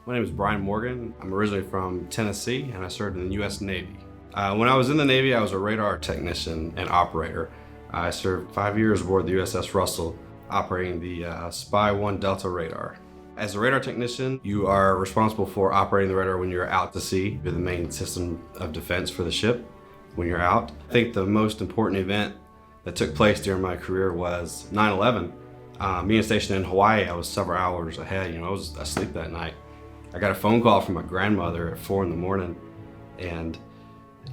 My name is Brian Morgan. I'm originally from Tennessee and I served in the U.S. Navy. When I was in the Navy, I was a radar technician and operator. I served 5 years aboard the USS Russell, operating the Spy 1 Delta radar. As a radar technician, you are responsible for operating the radar when you're out to sea. You're the main system of defense for the ship when you're out. I think the most important event that took place during my career was 9/11. Being stationed in Hawaii, I was several hours ahead. I was asleep that night. I got a phone call from my grandmother at 4 in the morning, and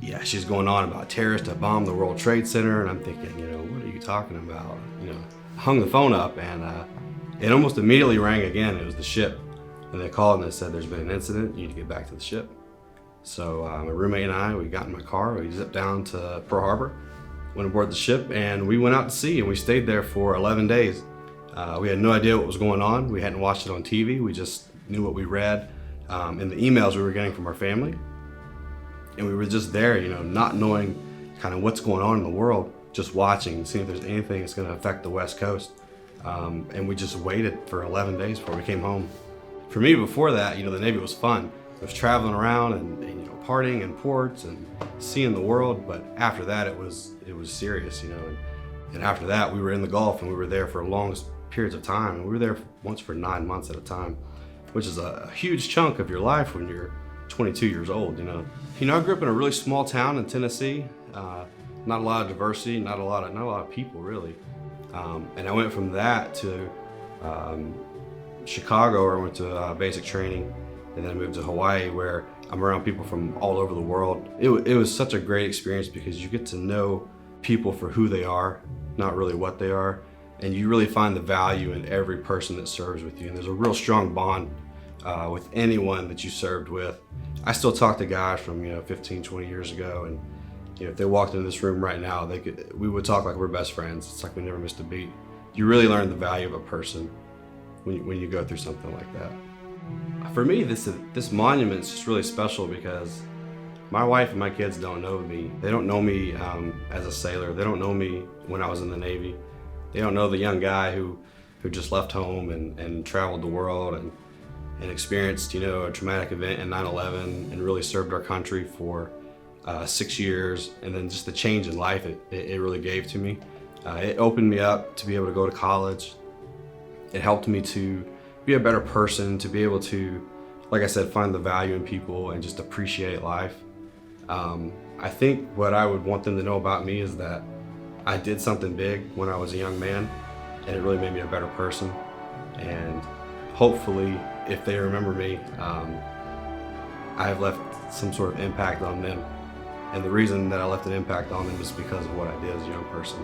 yeah, she's going on about terrorists that bombed the World Trade Center, and I'm thinking, what are you talking about? Hung the phone up, and it almost immediately rang again. It was the ship, and they called and they said, "There's been an incident. You need to get back to the ship." So my roommate and I, we got in my car, we zipped down to Pearl Harbor, went aboard the ship, and we went out to sea, and we stayed there for 11 days. We had no idea what was going on. We hadn't watched it on TV. We just knew what we read in the emails we were getting from our family. And we were just there, not knowing kind of what's going on in the world, just watching, seeing if there's anything that's going to affect the West Coast. And we just waited for 11 days before we came home. For me, before that, the Navy was fun. It was traveling around and partying in ports and seeing the world. But after that, it was serious, And after that, we were in the Gulf, and we were there for long periods of time. And we were there once for 9 months at a time, which is a huge chunk of your life when you're 22 years old. I grew up in a really small town in Tennessee. Not a lot of diversity, not a lot of people really. And I went from that to Chicago, where I went to basic training, and then I moved to Hawaii, where I'm around people from all over the world. It was such a great experience because you get to know people for who they are, not really what they are, and you really find the value in every person that serves with you. And there's a real strong bond with anyone that you served with. I still talk to guys from 15, 20 years ago, and if they walked into this room right now, we would talk like we're best friends. It's like we never missed a beat. You really learn the value of a person when you go through something like that. For me, this monument's just really special because my wife and my kids don't know me. They don't know me as a sailor. They don't know me when I was in the Navy. They don't know the young guy who just left home and traveled the world and experienced a traumatic event in 9/11 and really served our country for 6 years, and then just the change in life it really gave to me. It opened me up to be able to go to college. It helped me to be a better person, to be able to, like I said, find the value in people and just appreciate life. I think what I would want them to know about me is that I did something big when I was a young man, and it really made me a better person. And hopefully, if they remember me, I have left some sort of impact on them. And the reason that I left an impact on them is because of what I did as a young person.